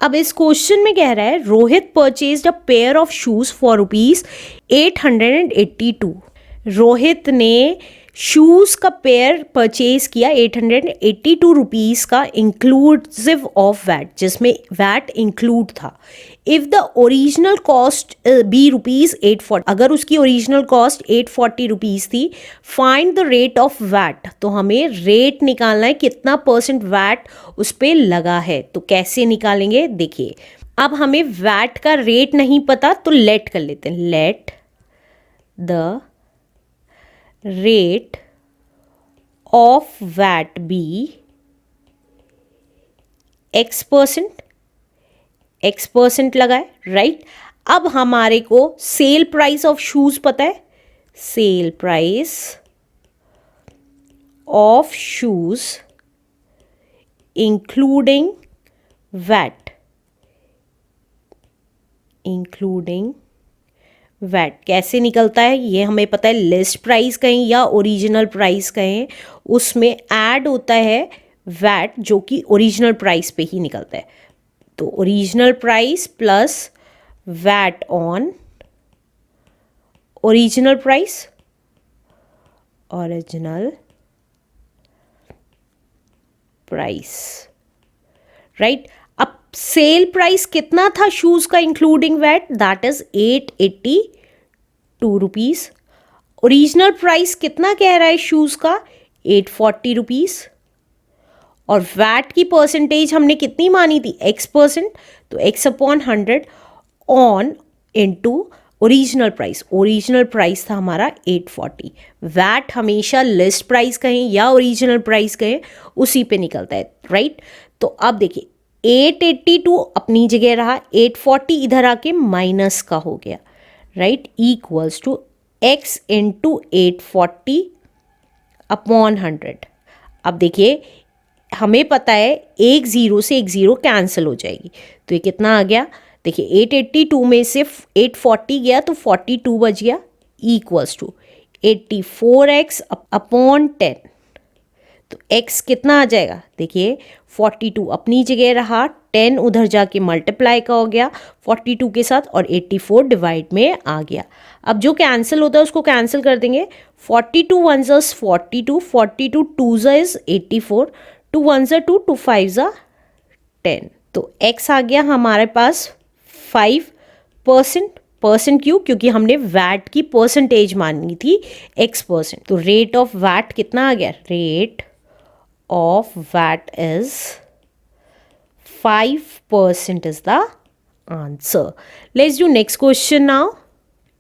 अब इस क्वेश्चन में कह रहा है Rohit purchased a pair of shoes for ₹882। Rohit ने शूज़ का पेयर परचेज किया 882 का इंक्लूसिव ऑफ वैट, जिसमें वैट इंक्लूड था। If the original cost be ₹840, अगर उसकी ओरिजिनल कॉस्ट ₹840 थी, find the rate of VAT. तो हमें रेट निकालना है, कितना % वैट उस पर लगा है। तो कैसे निकालेंगे देखिए, अब हमें वैट का रेट नहीं पता तो लेट कर लेते हैं। Let the rate of VAT be X%, X% लगाए, राइट। अब हमारे को सेल प्राइस ऑफ शूज पता है, sale price of shoes including VAT, including VAT कैसे निकलता है ये हमें पता है। लिस्ट प्राइस कहें या ओरिजिनल प्राइस कहें, उसमें ऐड होता है वैट, जो कि ओरिजिनल प्राइस पे ही निकलता है। तो original price plus VAT on original price, original price, right. अब सेल प्राइस कितना था शूज का including VAT, that is ₹882। Original price कितना कह रहा है शूज का, ₹840। और वैट की परसेंटेज हमने कितनी मानी थी, X%, तो X/100 on into original price. Original price था हमारा 840। वैट हमेशा लिस्ट प्राइस कहें या ओरिजिनल प्राइस कहें, उसी पे निकलता है, राइट। तो अब देखिए 882 अपनी जगह रहा, 840 इधर आके माइनस का हो गया, right, equals to X into 840 upon 100। अब देखिए हमें पता है एक ज़ीरो से एक ज़ीरो कैंसिल हो जाएगी, तो ये कितना आ गया देखिए, 882 में से 840 गया तो 42 बच गया, इक्वल्स टू 84x अपॉन 10। तो x कितना आ जाएगा देखिए, 42 अपनी जगह रहा, 10 उधर जाके मल्टीप्लाई का हो गया 42 के साथ, और 84 डिवाइड में आ गया। अब जो कैंसिल होता है उसको कैंसिल कर देंगे। 42 1 ज़ 42, 42 2 ज़ इज़ 84, 2 1 ज़ 2, 2 5 ज़ 10। तो x आ गया हमारे पास 5%। परसेंट क्यों, क्योंकि हमने वैट की परसेंटेज मानी थी X%। तो रेट ऑफ वैट कितना आ गया, rate of VAT is 5% is the answer. Let's do next question now.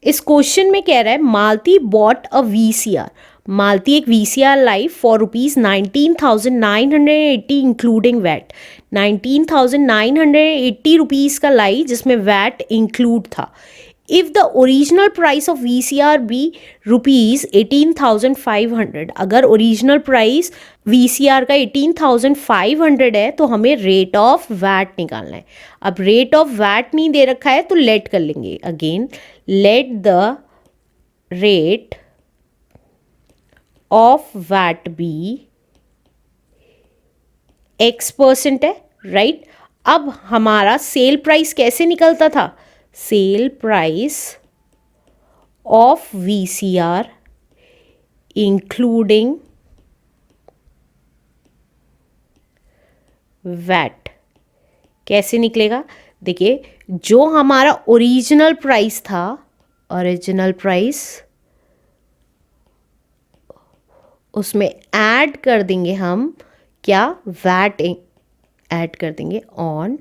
इस क्वेश्चन में कह रहा है मालती बॉट अ VCR। मालती एक VCR लाई फॉर ₹19,980 इंक्लूडिंग वैट। 19,980 रुपीज़ का लाई जिसमें वैट इंक्लूड था। If the original price of VCR be ₹18,500, अगर ओरिजिनल प्राइस VCR का 18,500 है तो हमें रेट ऑफ वैट निकालना है। अब रेट ऑफ वैट नहीं दे रखा है तो लेट कर लेंगे। Again let the rate of VAT be X% है, राइट। अब हमारा सेल प्राइस कैसे निकलता था, sale price of VCR including VAT कैसे निकलेगा देखिए, जो हमारा ओरिजिनल प्राइस था, ओरिजिनल प्राइस, उसमें ऐड कर देंगे हम क्या, वैट ऐड कर देंगे on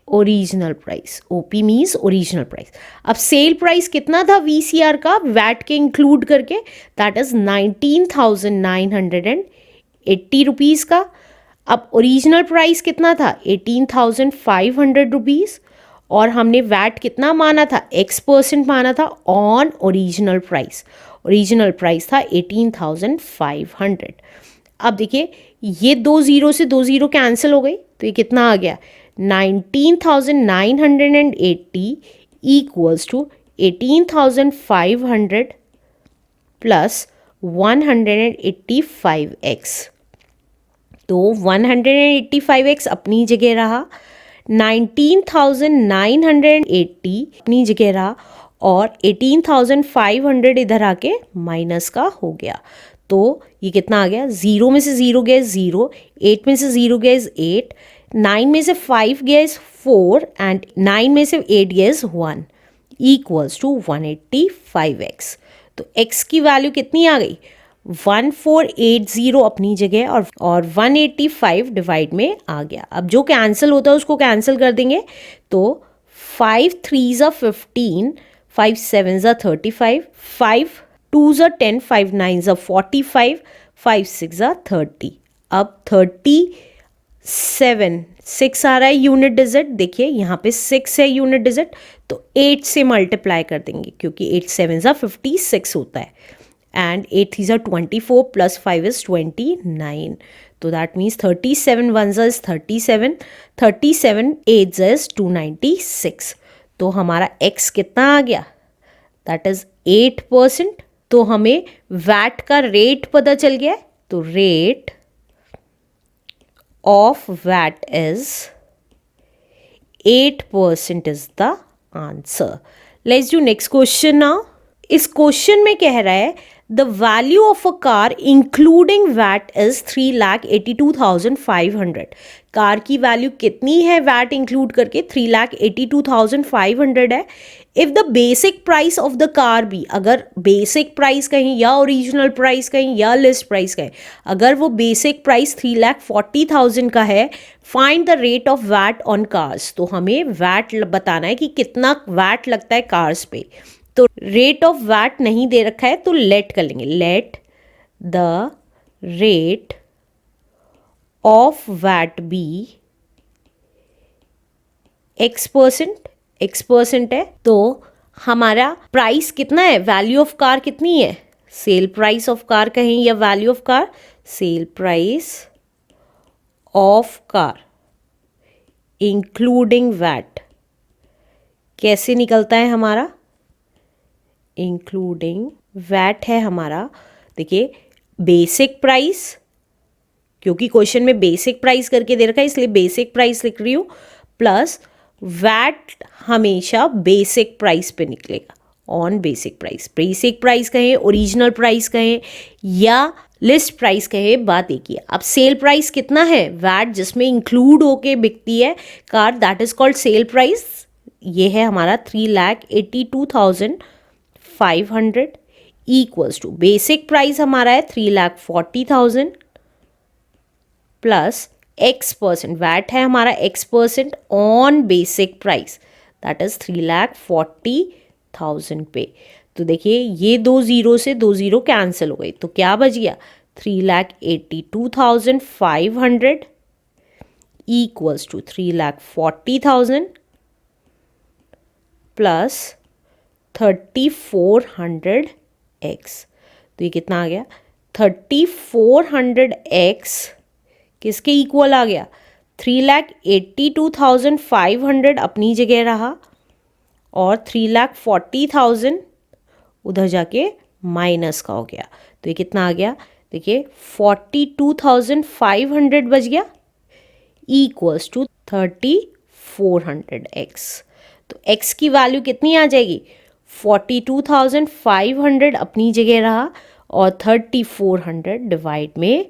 original price. OP means original price. अब सेल प्राइस कितना था VCR का वैट के इंक्लूड करके, दैट इज 19,980 रुपीज़ का। अब ओरिजिनल प्राइस कितना था, 18,500 रुपीज़, और हमने वैट कितना माना था, X% माना था on original price. Original price था 18,500। अब देखिए ये 2 ज़ीरो से 2 ज़ीरो कैंसिल हो गई, तो ये कितना आ गया, 19,980 इक्वल्स टू 18,500 प्लस 185x। तो 185x अपनी जगह रहा, 19,980 अपनी जगह रहा और 18,500 इधर आके माइनस का हो गया। तो ये कितना आ गया, 0 में से 0 गया 0, 8 में से 0 गया 8, 9 में से 5 गया 4 एंड 9 में से 8 गया 1 इक्वल्स टू 185x। तो x की वैल्यू कितनी आ गई, 1480 अपनी जगह और 185 डिवाइड में आ गया। अब जो कैंसिल होता है उसको कैंसिल कर देंगे, तो 5 3s are 15, 5 7s are 35, 5 2s are 10, 5 9s are 45, 5 6 are 30। अब 37 6 आ रहा है यूनिट डिजिट, देखिए यहाँ पे 6 है यूनिट डिजिट, तो 8 से मल्टीप्लाई कर देंगे क्योंकि 8 7s are 56 होता है and 8 3s are 24 plus 5 is 29. So that means 37 1s is 37, 37 8s is 296. तो हमारा x कितना आ गया, that is 8%। तो हमें वैट का रेट पता चल गया है, तो rate of VAT is 8% is the answer. Let's do next question now. इस क्वेश्चन में कह रहा है the value of a car including VAT is 3,82,500। Car की वैल्यू कितनी है वैट इंक्लूड करके, 3,82,500 है। If the basic price of the car भी, अगर बेसिक प्राइस कहीं या ओरिजिनल प्राइस कहीं या लिस्ट प्राइस कहीं, अगर वो बेसिक प्राइस 3,40,000 का है, find the rate of VAT on cars. तो हमें वैट बताना है कि कितना वैट लगता है कार्स पे। तो रेट ऑफ वैट नहीं दे रखा है तो लेट कर लेंगे, let the rate of VAT be x%, x% है। तो हमारा प्राइस कितना है, वैल्यू ऑफ कार कितनी है, सेल प्राइस ऑफ कार कहें या value of car, sale price of car including VAT कैसे निकलता है हमारा, इंक्लूडिंग वैट है हमारा। देखिए बेसिक प्राइस, क्योंकि क्वेश्चन में बेसिक प्राइस करके दे रखा है इसलिए बेसिक प्राइस लिख रही हूँ, प्लस वैट हमेशा बेसिक प्राइस पे निकलेगा, on basic price. Basic price कहें, ओरिजिनल प्राइस कहें या लिस्ट प्राइस कहें, बात एक ही है। अब सेल प्राइस कितना है, वैट जिसमें इंक्लूड होके बिकती है car, that is called sale price. ये है हमारा 3,82,500 इक्वल्स टू बेसिक प्राइस हमारा है 3,40,000 प्लस x%, वैट है हमारा x% on basic price, that is 3,40,000 पे। तो देखिए ये 2 जीरो से 2 जीरो कैंसिल हो गई, तो क्या बच गया, 3,82,500 इक्वल्स टू 3,40,000 प्लस 3,400x। तो ये कितना आ गया, 3,400x किसके इक्वल आ गया, 3,82,500 अपनी जगह रहा और 3,40,000 उधर जाके माइनस का हो गया। तो ये कितना आ गया, देखिए 42,500 बच गया इक्वल्स टू 3,400x। तो x की वैल्यू कितनी आ जाएगी, 42,500 अपनी जगह रहा और 3,400 डिवाइड में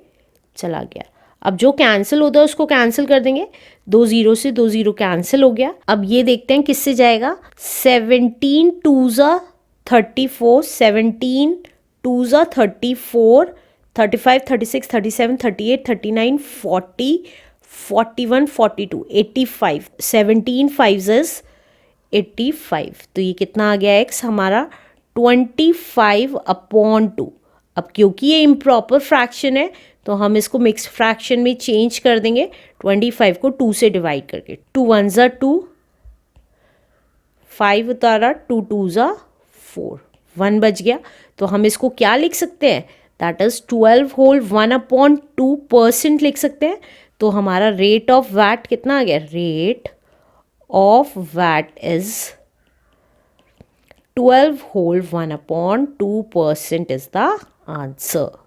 चला गया। अब जो कैंसिल होता है उसको कैंसिल कर देंगे, 2 जीरो से 2 जीरो कैंसिल हो गया। अब ये देखते हैं किससे जाएगा, 17 2s are 34, 17 2s are 34, 35 36 37 38 39 40 41 42 85, 17 5s is 85। तो ये कितना आ गया x हमारा 25/2। अब क्योंकि ये इम्प्रॉपर फ्रैक्शन है तो हम इसको मिक्स फ्रैक्शन में चेंज कर देंगे, 25 को 2 से डिवाइड करके, 2 1s are 2, 5 उतारा, 2 2s are 4, 1 बच गया। तो हम इसको क्या लिख सकते हैं, दैट इज 12 होल 1/2% लिख सकते हैं। तो हमारा रेट ऑफ वैट कितना आ गया, rate of VAT is 12 whole 1/2% is the answer.